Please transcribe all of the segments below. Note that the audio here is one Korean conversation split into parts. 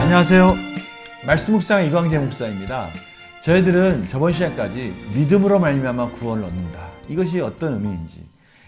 안녕하세요. 말씀 묵상 이광재 목사입니다. 저희들은 저번 시간까지 믿음으로 말미암아 구원을 얻는다. 이것이 어떤 의미인지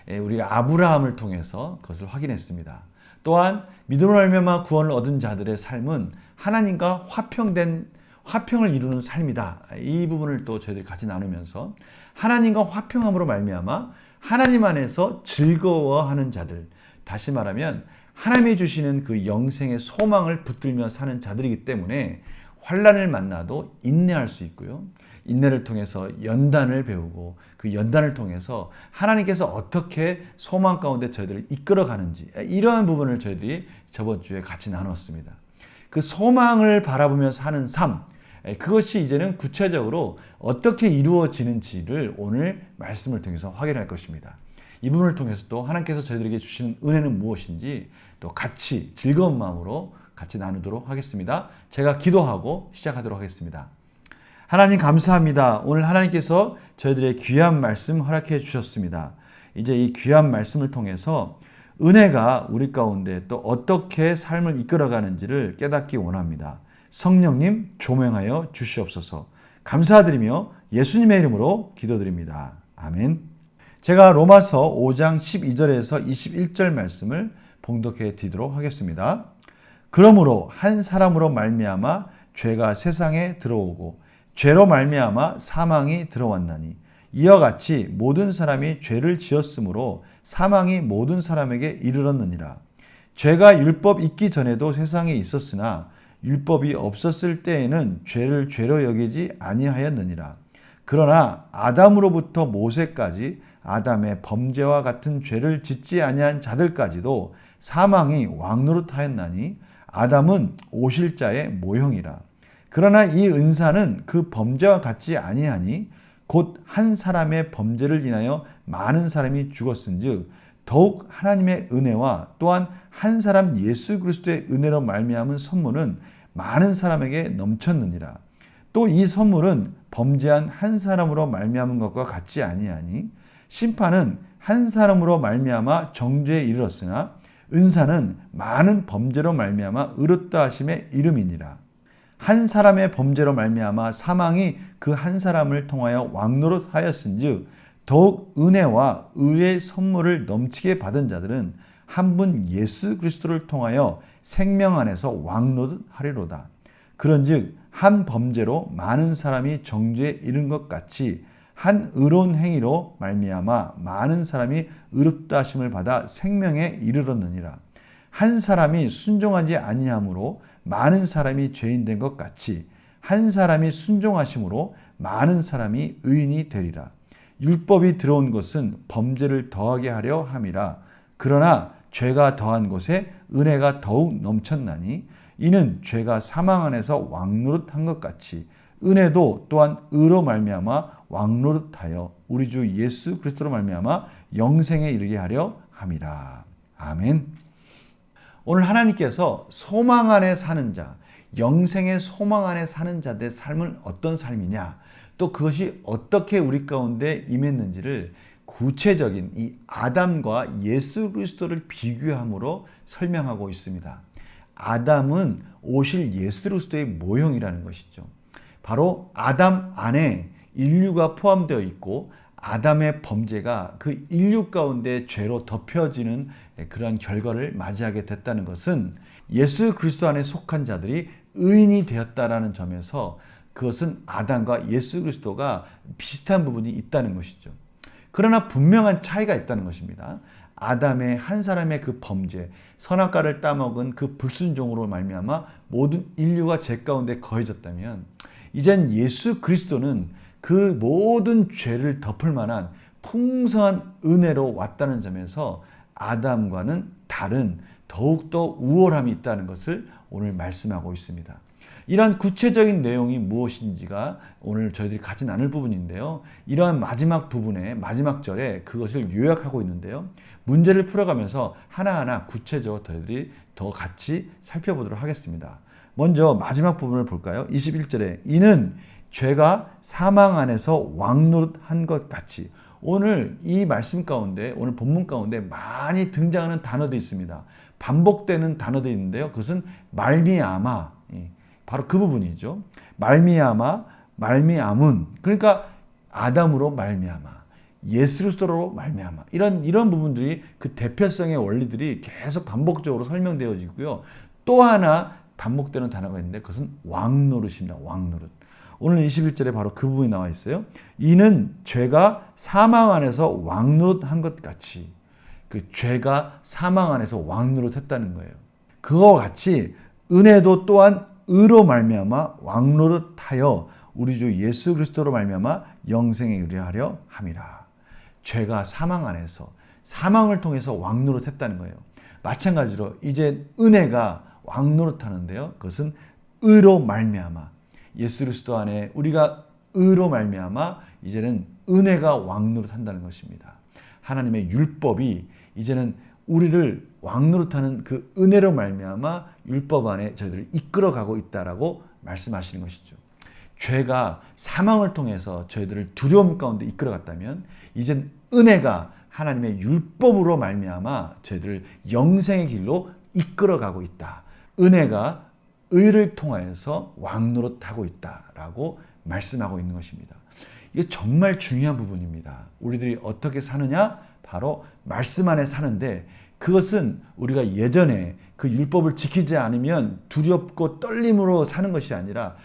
우리가 아브라함을 통해서 그것을 확인했습니다. 또한 믿음으로 말미암아 구원을 얻은 자들의 삶은 하나님과 화평을 이루는 삶이다. 이 부분을 또 저희들이 같이 나누면서 하나님과 화평함으로 말미암아 하나님 안에서 즐거워하는 자들, 다시 말하면 하나님이 주시는 그 영생의 소망을 붙들며 사는 자들이기 때문에 환난을 만나도 인내할 수 있고요. 인내를 통해서 연단을 배우고 그 연단을 통해서 하나님께서 어떻게 소망 가운데 저희들을 이끌어 가는지, 이러한 부분을 저희들이 저번 주에 같이 나눴습니다. 그 소망을 바라보며 사는 삶, 그것이 이제는 구체적으로 어떻게 이루어지는지를 오늘 말씀을 통해서 확인할 것입니다. 이 부분을 통해서 또 하나님께서 저희들에게 주시는 은혜는 무엇인지 또 같이 즐거운 마음으로 같이 나누도록 하겠습니다. 제가 기도하고 시작하도록 하겠습니다. 하나님 감사합니다. 오늘 하나님께서 저희들의 귀한 말씀 허락해 주셨습니다. 이제 이 귀한 말씀을 통해서 은혜가 우리 가운데 또 어떻게 삶을 이끌어가는지를 깨닫기 원합니다. 성령님 조명하여 주시옵소서. 감사드리며 예수님의 이름으로 기도드립니다. 아멘. 제가 로마서 5장 12절에서 21절 말씀을 봉독해 드리도록 하겠습니다. 그러므로 한 사람으로 말미암아 죄가 세상에 들어오고 죄로 말미암아 사망이 들어왔나니 이와 같이 모든 사람이 죄를 지었으므로 사망이 모든 사람에게 이르렀느니라. 죄가 율법 있기 전에도 세상에 있었으나 율법이 없었을 때에는 죄를 죄로 여기지 아니하였느니라. 그러나 아담으로부터 모세까지 아담의 범죄와 같은 죄를 짓지 아니한 자들까지도 사망이 왕노릇하였나니 아담은 오실 자의 모형이라. 그러나 이 은사는 그 범죄와 같지 아니하니 곧 한 사람의 범죄를 인하여 많은 사람이 죽었은즉 더욱 하나님의 은혜와 또한 한 사람 예수 그리스도의 은혜로 말미암은 선물은 많은 사람에게 넘쳤느니라. 또 이 선물은 범죄한 한 사람으로 말미암은 것과 같지 아니하니 심판은 한 사람으로 말미암아 정죄에 이르렀으나 은사는 많은 범죄로 말미암아 의롭다 하심의 이름이니라. 한 사람의 범죄로 말미암아 사망이 그 한 사람을 통하여 왕노릇하였은즉 더욱 은혜와 의의 선물을 넘치게 받은 자들은 한 분 예수 그리스도를 통하여 생명 안에서 왕노릇하리로다. 그런즉 한 범죄로 많은 사람이 정죄에 이른 것 같이 한 의로운 행위로 말미암아 많은 사람이 의롭다 하심을 받아 생명에 이르렀느니라. 한 사람이 순종하지 아니함으로 많은 사람이 죄인 된 것 같이 한 사람이 순종하심으로 많은 사람이 의인이 되리라. 율법이 들어온 것은 범죄를 더하게 하려 함이라. 그러나 죄가 더한 곳에 은혜가 더욱 넘쳤나니 이는 죄가 사망 안에서 왕노릇한 것 같이 은혜도 또한 의로 말미암아 왕노릇하여 우리 주 예수 그리스도로 말미암아 영생에 이르게 하려 함이라. 아멘. 오늘 하나님께서 소망 안에 사는 자, 영생의 소망 안에 사는 자들의 삶은 어떤 삶이냐, 또 그것이 어떻게 우리 가운데 임했는지를 구체적인 이 아담과 예수 그리스도를 비교함으로 설명하고 있습니다. 아담은 오실 예수 그리스도의 모형이라는 것이죠. 바로 아담 안에 인류가 포함되어 있고 아담의 범죄가 그 인류 가운데 죄로 덮여지는 그러한 결과를 맞이하게 됐다는 것은 예수 그리스도 안에 속한 자들이 의인이 되었다라는 점에서 그것은 아담과 예수 그리스도가 비슷한 부분이 있다는 것이죠. 그러나 분명한 차이가 있다는 것입니다. 아담의 한 사람의 그 범죄, 선악과를 따먹은 그 불순종으로 말미암아 모든 인류가 죄 가운데 거해졌다면 이젠 예수 그리스도는 그 모든 죄를 덮을 만한 풍성한 은혜로 왔다는 점에서 아담과는 다른 더욱더 우월함이 있다는 것을 오늘 말씀하고 있습니다. 이러한 구체적인 내용이 무엇인지가 오늘 저희들이 같이 나눌 부분인데요. 이러한 마지막 부분에 마지막 절에 그것을 요약하고 있는데요. 문제를 풀어가면서 하나하나 구체적으로 저희들이 더 같이 살펴보도록 하겠습니다. 먼저 마지막 부분을 볼까요? 21절에 이는 죄가 사망 안에서 왕노릇한 것 같이. 오늘 이 말씀 가운데, 오늘 본문 가운데 많이 등장하는 단어도 있습니다. 반복되는 단어도 있는데요. 그것은 말미암아, 바로 그 부분이죠. 말미암아, 말미암은, 그러니까 아담으로 말미암아, 예수 그리스도로 말미암아, 이런 부분들이 그 대표성의 원리들이 계속 반복적으로 설명되어지고요. 또 하나 반복되는 단어가 있는데 그것은 왕노릇입니다. 왕노릇. 오늘 21절에 바로 그 부분이 나와 있어요. 이는 죄가 사망 안에서 왕노릇한 것 같이, 그 죄가 사망 안에서 왕노릇했다는 거예요. 그와 같이 은혜도 또한 의로 말미암아 왕노릇하여 우리 주 예수 그리스도로 말미암아 영생에 이르하려 함이라. 죄가 사망 안에서, 사망을 통해서 왕노릇했다는 거예요. 마찬가지로 이제 은혜가 왕노릇하는데요. 그것은 의로 말미암아, 예수 그리스도 안에 우리가 의로 말미암아 이제는 은혜가 왕노릇한다는 것입니다. 하나님의 율법이 이제는 우리를 왕노릇하는 그 은혜로 말미암아 율법 안에 저희들을 이끌어가고 있다라고 말씀하시는 것이죠. 죄가 사망을 통해서 저희들을 두려움 가운데 이끌어갔다면 이젠 은혜가 하나님의 율법으로 말미암아 저희들을 영생의 길로 이끌어가고 있다. 은혜가 의를 통하여서 왕노릇하고 있다라고 말씀하고 있는 것입니다. 이게 정말 중요한 부분입니다. 우리들이 어떻게 사느냐? 바로 말씀 안에 사는데, 그것은 우리가 예전에 그 율법을 지키지 않으면 두렵고 떨림으로 사는 것이 아니라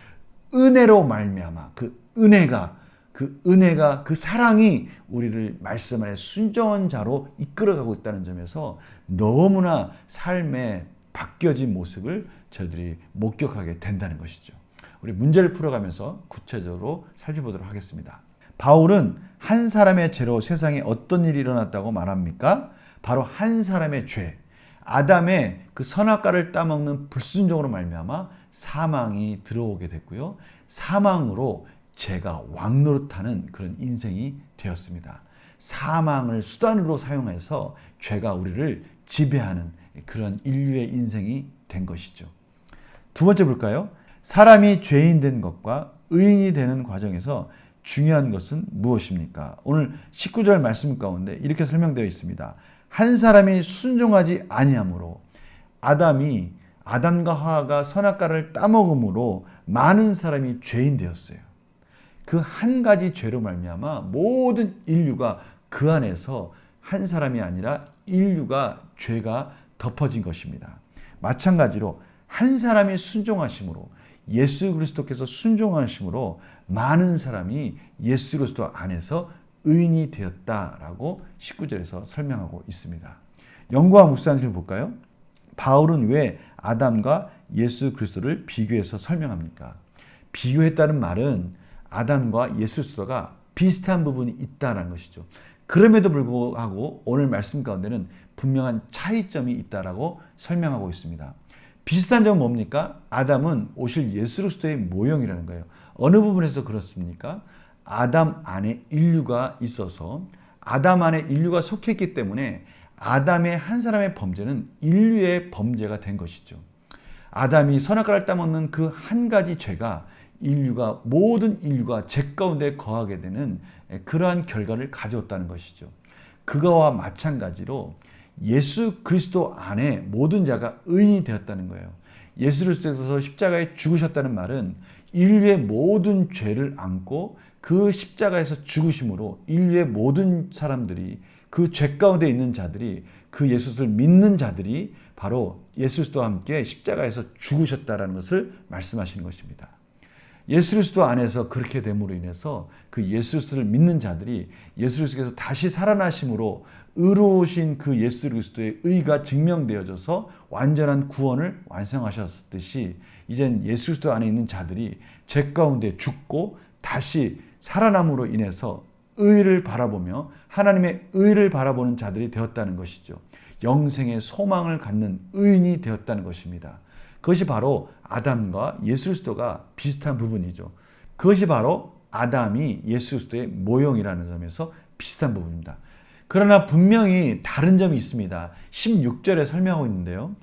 은혜로 말미암아 그 은혜가 그 사랑이 우리를 말씀 안에 순종한 자로 이끌어가고 있다는 점에서 너무나 삶의 바뀌어진 모습을 저희들이 목격하게 된다는 것이죠. 우리 문제를 풀어가면서 구체적으로 살펴보도록 하겠습니다. 바울은 한 사람의 죄로 세상에 어떤 일이 일어났다고 말합니까? 바로 한 사람의 죄, 아담의 그 선악과를 따먹는 불순종으로 말미암아 사망이 들어오게 됐고요. 사망으로 죄가 왕노릇하는 그런 인생이 되었습니다. 사망을 수단으로 사용해서 죄가 우리를 지배하는 그런 인류의 인생이 된 것이죠. 두 번째 볼까요? 사람이 죄인 된 것과 의인이 되는 과정에서 중요한 것은 무엇입니까? 오늘 19절 말씀 가운데 이렇게 설명되어 있습니다. 한 사람이 순종하지 아니함으로 아담과 하와가 선악과를 따먹음으로 많은 사람이 죄인 되었어요. 그 한 가지 죄로 말미암아 모든 인류가 그 안에서 한 사람이 아니라 인류가 죄가 덮어진 것입니다. 마찬가지로 한 사람이 순종하심으로, 예수 그리스도께서 순종하심으로 많은 사람이 예수 그리스도 안에서 의인이 되었다라고 19절에서 설명하고 있습니다. 영과 묵상을 볼까요? 바울은 왜 아담과 예수 그리스도를 비교해서 설명합니까? 비교했다는 말은 아담과 예수 그리스도가 비슷한 부분이 있다는 것이죠. 그럼에도 불구하고 오늘 말씀 가운데는 분명한 차이점이 있다라고 설명하고 있습니다. 비슷한 점은 뭡니까? 아담은 오실 예수 그리스도의 모형이라는 거예요. 어느 부분에서 그렇습니까? 아담 안에 인류가 있어서 아담 안에 인류가 속했기 때문에 아담의 한 사람의 범죄는 인류의 범죄가 된 것이죠. 아담이 선악과를 따먹는 그 한 가지 죄가 모든 인류가 죄 가운데 거하게 되는 그러한 결과를 가져왔다는 것이죠. 그거와 마찬가지로 예수 그리스도 안에 모든 자가 의인이 되었다는 거예요. 예수 그리스도께서 십자가에 죽으셨다는 말은 인류의 모든 죄를 안고 그 십자가에서 죽으심으로 인류의 모든 사람들이, 그 죄 가운데 있는 자들이, 그 예수를 믿는 자들이 바로 예수 그리스도와 함께 십자가에서 죽으셨다라는 것을 말씀하시는 것입니다. 예수 그리스도 안에서 그렇게 됨으로 인해서 그 예수 그리스도를 믿는 자들이 예수 그리스도께서 다시 살아나심으로 의로우신 그 예수 그리스도의 의가 증명되어져서 완전한 구원을 완성하셨듯이 이젠 예수 그리스도 안에 있는 자들이 죄 가운데 죽고 다시 살아남으로 인해서 의를 바라보며 하나님의 의를 바라보는 자들이 되었다는 것이죠. 영생의 소망을 갖는 의인이 되었다는 것입니다. 그것이 바로 아담과 예수 그리스도가 비슷한 부분이죠. 그것이 바로 아담이 예수 그리스도의 모형이라는 점에서 비슷한 부분입니다. 그러나 분명히 다른 점이 있습니다. 16절에 설명하고 있는데요.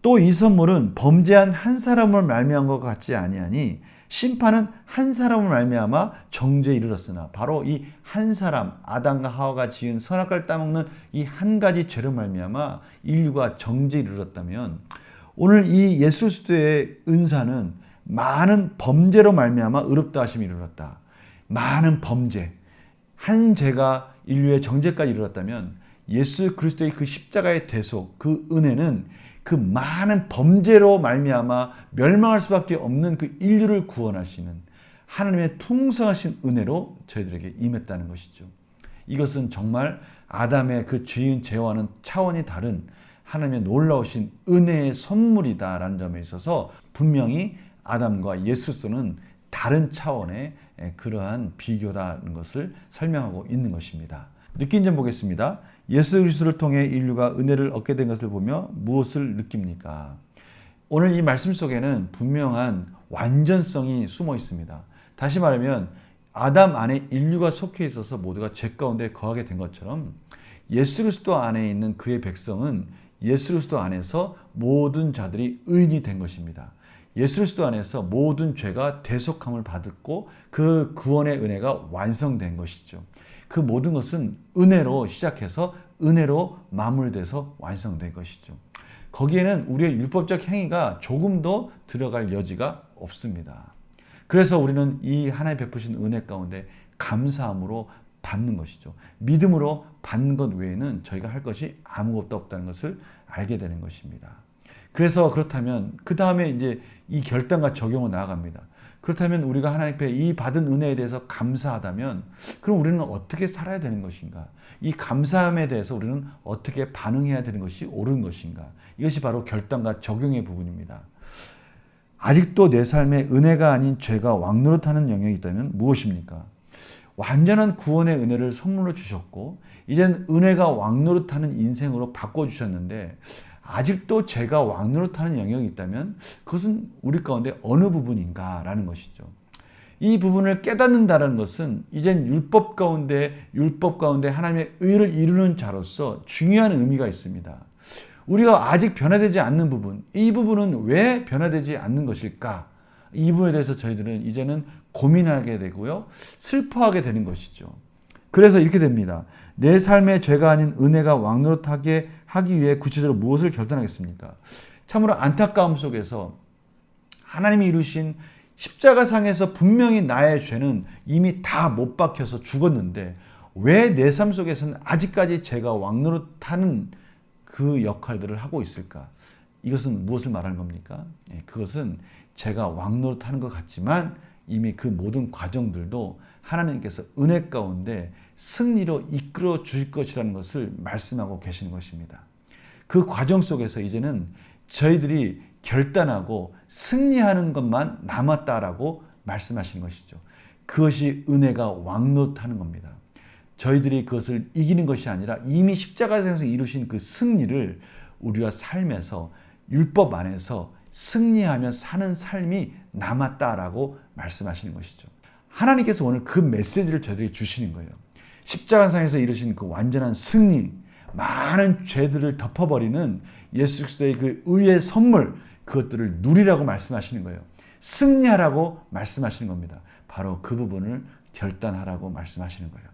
또 이 선물은 범죄한 한 사람을 말미암은 것 같지 아니하니 심판은 한 사람을 말미암아 정죄에 이르렀으나, 바로 이 한 사람, 아담과 하와가 지은 선악과를 따먹는 이 한 가지 죄로 말미암아 인류가 정죄에 이르렀다면, 오늘 이 예수 그리스도의 은사는 많은 범죄로 말미암아 의롭다 하심이 이르렀다. 많은 범죄, 한 죄가 인류의 정죄까지 이르렀다면 예수 그리스도의 그 십자가의 대속, 그 은혜는 그 많은 범죄로 말미암아 멸망할 수밖에 없는 그 인류를 구원하시는 하나님의 풍성하신 은혜로 저희들에게 임했다는 것이죠. 이것은 정말 아담의 그 죄인 죄와는 차원이 다른 하나님의 놀라우신 은혜의 선물이다라는 점에 있어서 분명히 아담과 예수는 다른 차원의 그러한 비교라는 것을 설명하고 있는 것입니다. 느낀 점 보겠습니다. 예수 그리스도를 통해 인류가 은혜를 얻게 된 것을 보며 무엇을 느낍니까? 오늘 이 말씀 속에는 분명한 완전성이 숨어 있습니다. 다시 말하면 아담 안에 인류가 속해 있어서 모두가 죄 가운데 거하게 된 것처럼 예수 그리스도 안에 있는 그의 백성은 예수 그리스도 안에서 모든 자들이 의인이 된 것입니다. 예수 그리스도 안에서 모든 죄가 대속함을 받았고 그 구원의 은혜가 완성된 것이죠. 그 모든 것은 은혜로 시작해서 은혜로 마무리돼서 완성된 것이죠. 거기에는 우리의 율법적 행위가 조금도 들어갈 여지가 없습니다. 그래서 우리는 이 하나님 베푸신 은혜 가운데 감사함으로 받는 것이죠. 믿음으로 받는 것 외에는 저희가 할 것이 아무것도 없다는 것을 알게 되는 것입니다. 그래서 그렇다면 그 다음에 이제 이 결단과 적용으로 나아갑니다. 그렇다면 우리가 하나님께 이 받은 은혜에 대해서 감사하다면 그럼 우리는 어떻게 살아야 되는 것인가? 이 감사함에 대해서 우리는 어떻게 반응해야 되는 것이 옳은 것인가? 이것이 바로 결단과 적용의 부분입니다. 아직도 내 삶에 은혜가 아닌 죄가 왕노릇하는 영역이 있다면 무엇입니까? 완전한 구원의 은혜를 선물로 주셨고 이젠 은혜가 왕노릇하는 인생으로 바꿔주셨는데 아직도 죄가 왕노릇하는 영역이 있다면 그것은 우리 가운데 어느 부분인가라는 것이죠. 이 부분을 깨닫는다는 것은 이젠 율법 가운데 하나님의 의를 이루는 자로서 중요한 의미가 있습니다. 우리가 아직 변화되지 않는 부분, 이 부분은 왜 변화되지 않는 것일까? 이 부분에 대해서 저희들은 이제는 고민하게 되고요. 슬퍼하게 되는 것이죠. 그래서 이렇게 됩니다. 내 삶의 죄가 아닌 은혜가 왕노릇하게 하기 위해 구체적으로 무엇을 결단하겠습니까? 참으로 안타까움 속에서 하나님이 이루신 십자가상에서 분명히 나의 죄는 이미 다 못 박혀서 죽었는데 왜 내 삶 속에서는 아직까지 죄가 왕노릇하는 그 역할들을 하고 있을까? 이것은 무엇을 말하는 겁니까? 그것은 죄가 왕노릇하는 것 같지만 이미 그 모든 과정들도 하나님께서 은혜 가운데 승리로 이끌어 주실 것이라는 것을 말씀하고 계시는 것입니다. 그 과정 속에서 이제는 저희들이 결단하고 승리하는 것만 남았다라고 말씀하시는 것이죠. 그것이 은혜가 왕노릇하는 겁니다. 저희들이 그것을 이기는 것이 아니라 이미 십자가에서 이루신 그 승리를 우리가 삶에서 율법 안에서 승리하며 사는 삶이 남았다라고 말씀하시는 것이죠. 하나님께서 오늘 그 메시지를 저희들에게 주시는 거예요. 십자가상에서 이루신 그 완전한 승리, 많은 죄들을 덮어버리는 예수 그리스도의 그 의의 선물, 그것들을 누리라고 말씀하시는 거예요. 승리하라고 말씀하시는 겁니다. 바로 그 부분을 결단하라고 말씀하시는 거예요.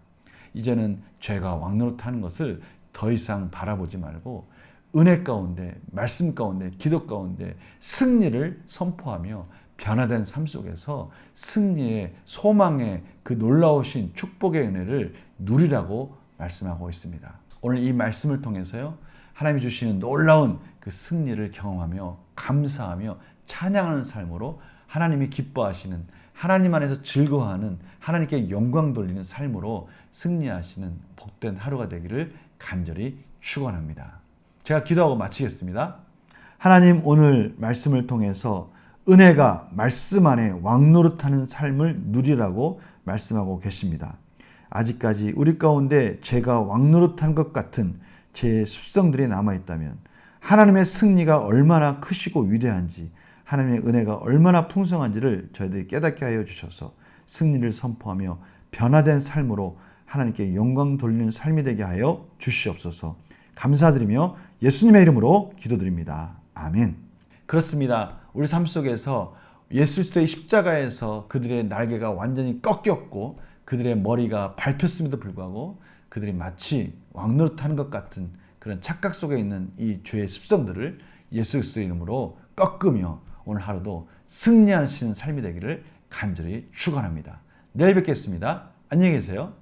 이제는 죄가 왕노릇하는 것을 더 이상 바라보지 말고 은혜 가운데, 말씀 가운데, 기도 가운데 승리를 선포하며 변화된 삶 속에서 승리의 소망의 그 놀라우신 축복의 은혜를 누리라고 말씀하고 있습니다. 오늘 이 말씀을 통해서요, 하나님이 주시는 놀라운 그 승리를 경험하며 감사하며 찬양하는 삶으로 하나님이 기뻐하시는, 하나님 안에서 즐거워하는, 하나님께 영광 돌리는 삶으로 승리하시는 복된 하루가 되기를 간절히 축원합니다. 제가 기도하고 마치겠습니다. 하나님, 오늘 말씀을 통해서 은혜가 말씀 안에 왕노릇하는 삶을 누리라고 말씀하고 계십니다. 아직까지 우리 가운데 죄가 왕노릇한 것 같은 제 습성들이 남아있다면 하나님의 승리가 얼마나 크시고 위대한지, 하나님의 은혜가 얼마나 풍성한지를 저희들이 깨닫게 하여 주셔서 승리를 선포하며 변화된 삶으로 하나님께 영광 돌리는 삶이 되게 하여 주시옵소서. 감사드리며 예수님의 이름으로 기도드립니다. 아멘. 그렇습니다. 우리 삶 속에서 예수 그리스도의 십자가에서 그들의 날개가 완전히 꺾였고 그들의 머리가 밟혔음에도 불구하고 그들이 마치 왕노릇하는 것 같은 그런 착각 속에 있는 이 죄의 습성들을 예수 그리스도의 이름으로 꺾으며 오늘 하루도 승리하시는 삶이 되기를 간절히 축원합니다. 내일 뵙겠습니다. 안녕히 계세요.